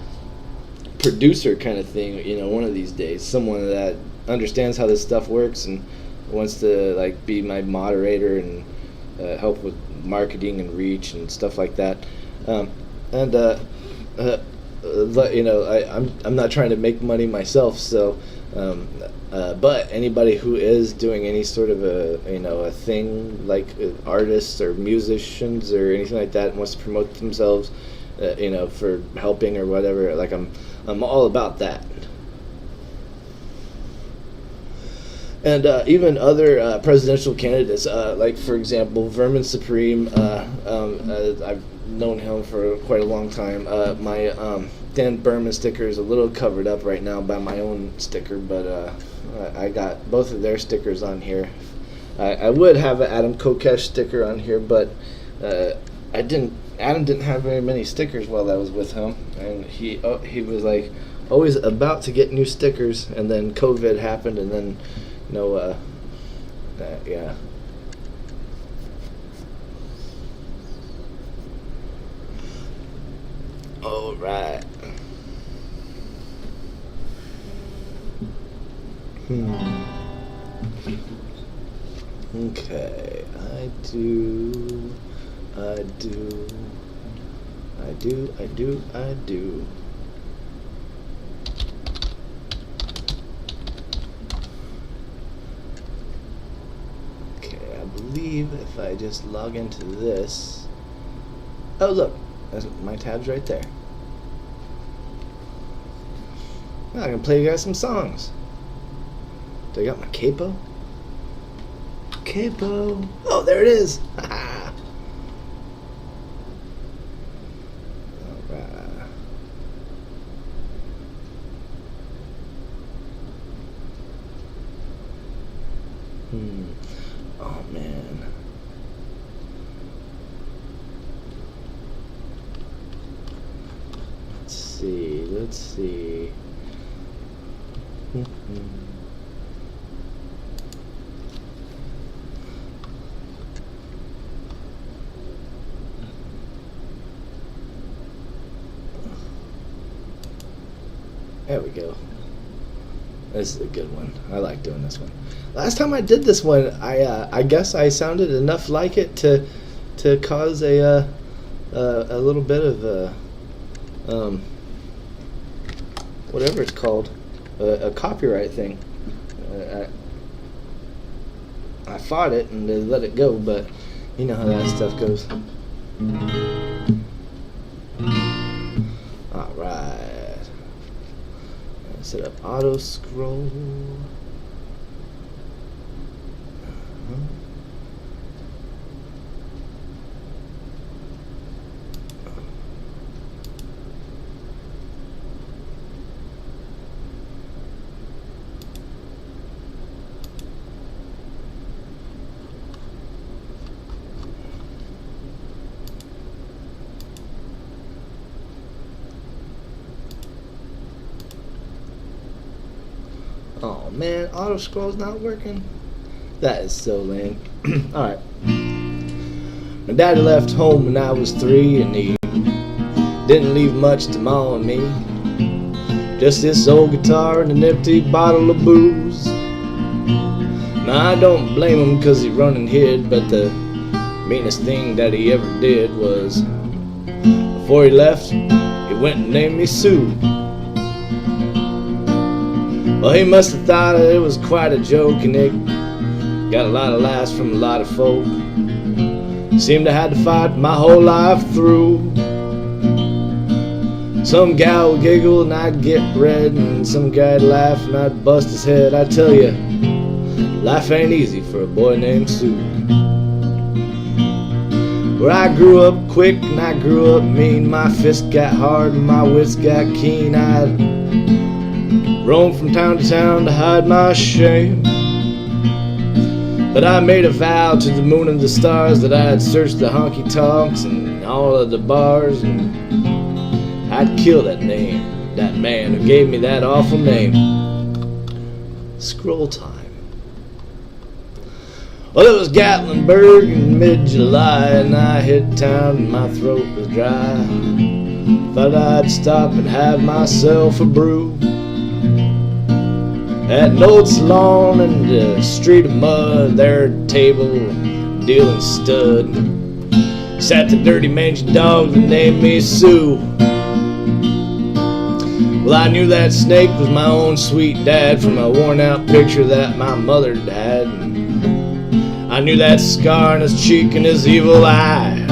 producer kind of thing, you know, one of these days. Someone that understands how this stuff works and wants to like be my moderator and help with marketing and reach and stuff like that. You know, I'm not trying to make money myself, so but anybody who is doing any sort of a thing like artists or musicians or anything like that and wants to promote themselves, you know, for helping or whatever, like I'm all about that. And even other presidential candidates, like for example, Vermin Supreme. I've known him for quite a long time. My Dan Berman sticker is a little covered up right now by my own sticker, but I got both of their stickers on here. I would have an Adam Kokesh sticker on here, but I didn't. Adam didn't have very many stickers while I was with him, and he was like always about to get new stickers, and then COVID happened, and then. Yeah. All right. Okay, I do. Okay, I believe if I just log into this. Oh, look, my tab's right there. Now I can play you guys some songs. Do I got my capo? Capo. Oh, there it is. Alright. Oh man. Let's see. There we go. This is a good one. I like doing this one. Last time I did this one, I guess I sounded enough like it to cause a little bit of whatever it's called, a copyright thing. I fought it and they let it go, but you know how that stuff goes. All right. Set up auto scroll. Oh man, auto scroll's not working. That is so lame. Alright. My daddy left home when I was 3 and he didn't leave much to ma and me. Just this old guitar and an empty bottle of booze. Now I don't blame him cause he run and hid, but the meanest thing that he ever did was before he left, he went and named me Sue. Well, he must have thought it was quite a joke, and it got a lot of laughs from a lot of folk. Seemed I had to fight my whole life through. Some gal would giggle and I'd get red, and some guy'd laugh and I'd bust his head. I tell you, life ain't easy for a boy named Sue. Where I grew up quick and I grew up mean. My fists got hard and my wits got keen. I'd roam from town to town to hide my shame. But I made a vow to the moon and the stars that I'd search the honky-tonks and all of the bars, and I'd kill that man who gave me that awful name. Scroll time. Well, it was Gatlinburg in mid-July, and I hit town and my throat was dry. Thought I'd stop and have myself a brew at an old salon in the street of mud. There at the table, dealing stud, sat the dirty mangy dog that named me Sue. Well, I knew that snake was my own sweet dad from a worn out picture that my mother had. I knew that scar on his cheek and his evil eye.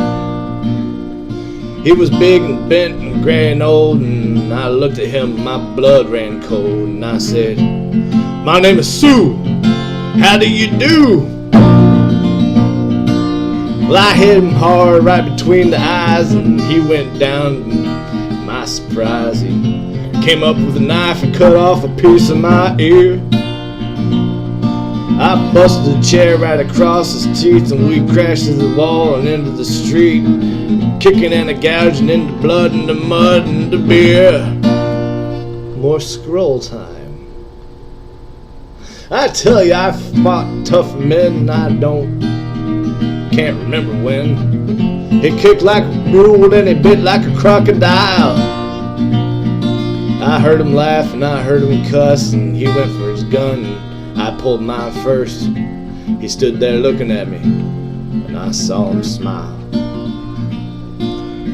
He was big and bent and gray and old, and I looked at him and my blood ran cold, and I said, "My name is Sue, how do you do?" Well, I hit him hard right between the eyes, and he went down. To my surprise, he came up with a knife and cut off a piece of my ear. I busted a chair right across his teeth, and we crashed to the wall and into the street, kicking and gouging into blood and the mud and the beer. More scroll time. I tell you, I fought tough men, and can't remember when. He kicked like a mule and he bit like a crocodile. I heard him laugh and I heard him cuss, and he went for his gun and I pulled mine first. He stood there looking at me and I saw him smile.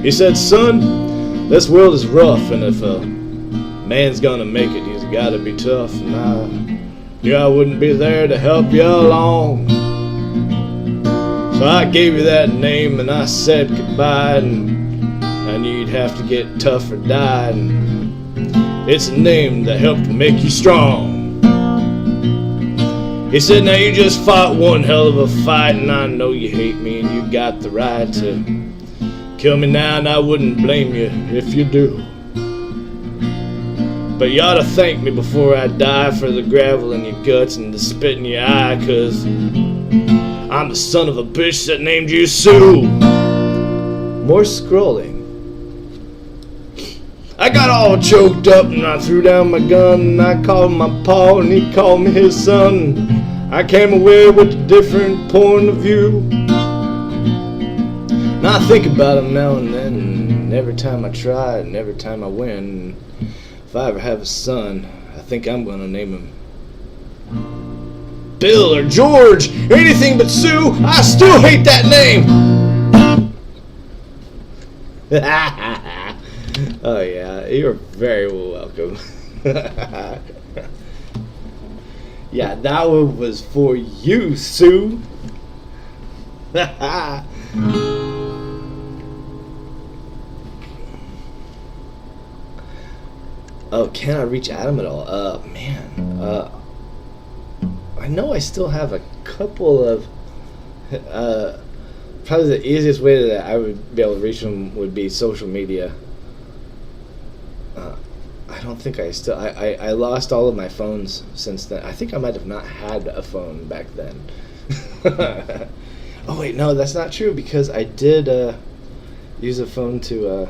He said, son, this world is rough, and if a man's gonna make it, he's gotta be tough. And I knew I wouldn't be there to help you along, so I gave you that name and I said goodbye, and I knew you'd have to get tough or die, and it's a name that helped make you strong. He said, now you just fought one hell of a fight, and I know you hate me and you got the right to kill me now, and I wouldn't blame you if you do. But you ought to thank me before I die for the gravel in your guts and the spit in your eye, 'cause I'm the son of a bitch that named you Sue. More scrolling. I got all choked up and I threw down my gun, and I called my pa and he called me his son. I came away with a different point of view. And I think about him now and then, and every time I try and every time I win. If I ever have a son, I think I'm gonna name him Bill or George, or anything but Sue. I still hate that name. Oh yeah, you're very welcome. Yeah, that one was for you, Sue. Oh, can I reach Adam at all? Man. I know I still have a couple of... probably the easiest way that I would be able to reach him would be social media. I don't think I still... I lost all of my phones since then. I think I might have not had a phone back then. Oh, wait, no, that's not true, because I did use a phone to...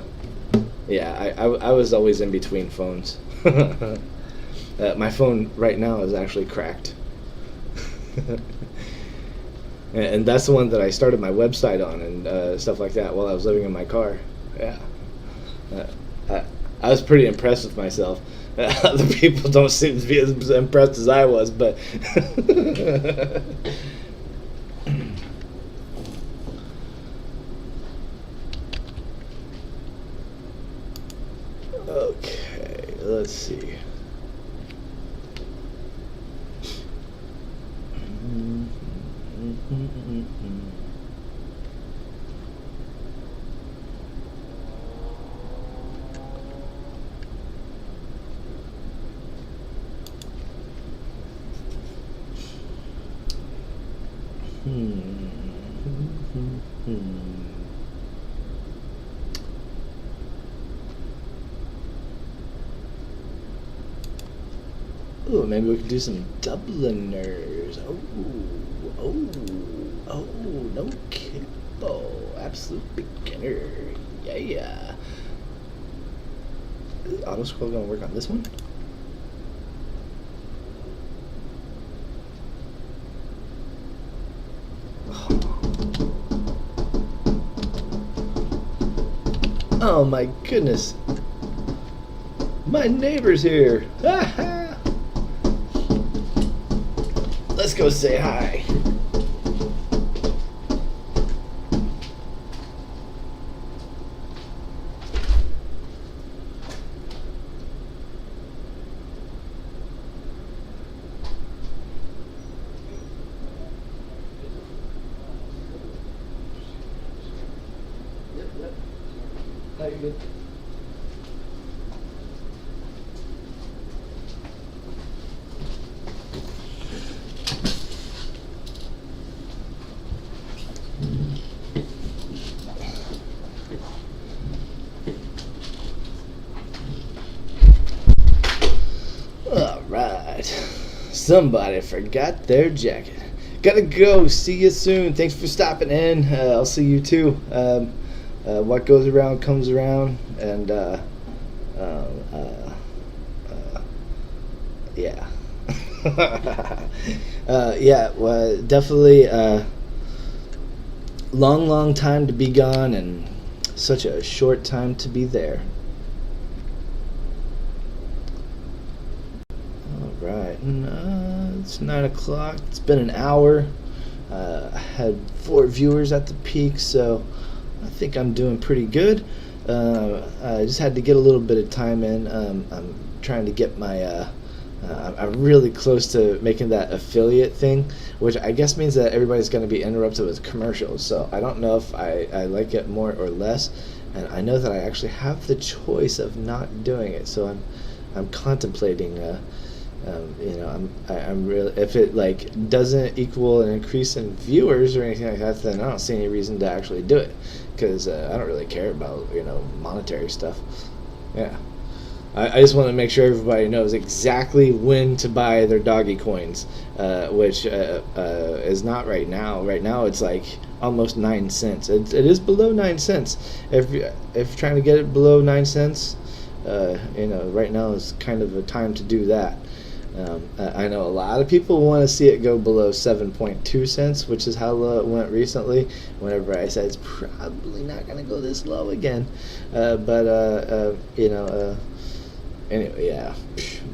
Yeah, I was always in between phones. My phone right now is actually cracked. And that's the one that I started my website on and stuff like that while I was living in my car. Yeah. I was pretty impressed with myself. Other people don't seem to be as impressed as I was, but... Okay, let's see. Ooh, maybe we could do some Dubliners. Oh, no kibble. Absolute beginner. Yeah. Is auto scroll gonna work on this one? Oh my goodness. My neighbor's here. Let's go say hi. Yep. How you doing? Alright, somebody forgot their jacket. Gotta go, see you soon. Thanks for stopping in. I'll see you too. What goes around comes around, and yeah. Yeah, well, definitely long time to be gone, and such a short time to be there. 9 o'clock. It's been an hour. I had 4 viewers at the peak, so I think I'm doing pretty good. I just had to get a little bit of time in. I'm trying to get my I'm really close to making that affiliate thing, which I guess means that everybody's going to be interrupted with commercials. So I don't know if I like it more or less, and I know that I actually have the choice of not doing it. So I'm contemplating. I'm really, if it like doesn't equal an increase in viewers or anything like that, then I don't see any reason to actually do it, because I don't really care about monetary stuff. Yeah. I just want to make sure everybody knows exactly when to buy their Dogecoins, which is not right now. Right now it's like almost 9 cents. It is below 9 cents. If you're trying to get it below 9 cents, right now is kind of a time to do that. I know a lot of people want to see it go below 7.2 cents, which is how low it went recently. Whenever I said it's probably not going to go this low again, anyway, yeah,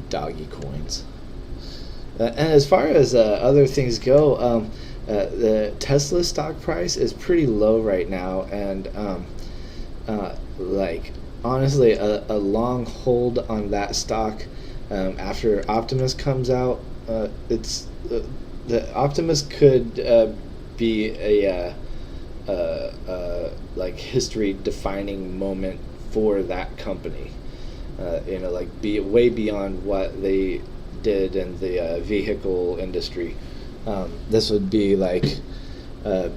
Dogecoins. And as far as other things go, the Tesla stock price is pretty low right now, and honestly, a long hold on that stock after Optimus comes out, the Optimus could be a history-defining moment for that company. Be way beyond what they did in the vehicle industry. This would be like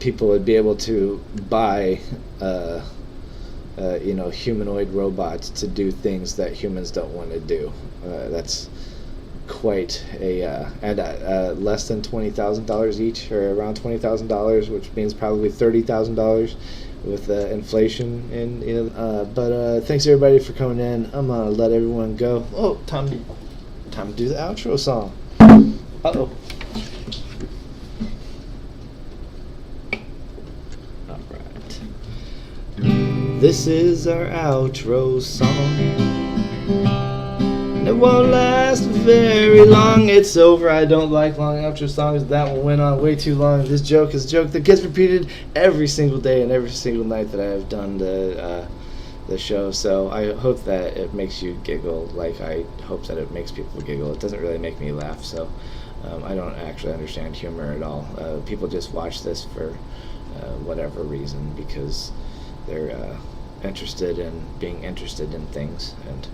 people would be able to buy humanoid robots to do things that humans don't want to do. That's quite a and at less than $20,000 each, or around $20,000, which means probably $30,000 with inflation. And but thanks everybody for coming in. I'm gonna let everyone go. Oh, time to do the outro song. Uh-oh. Alright. This is our outro song. It won't last very long. It's over. I don't like long outro songs. That one went on way too long. This joke is a joke that gets repeated every single day and every single night that I have done the show. So I hope that it makes you giggle, like I hope that it makes people giggle. It doesn't really make me laugh, so I don't actually understand humor at all. People just watch this for whatever reason, because they're interested in being interested in things, and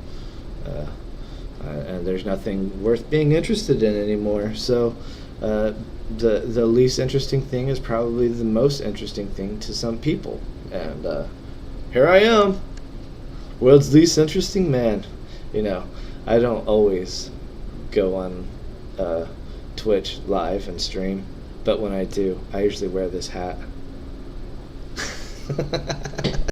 there's nothing worth being interested in anymore. So the least interesting thing is probably the most interesting thing to some people. And here I am, world's least interesting man. I don't always go on Twitch live and stream, but when I do, I usually wear this hat.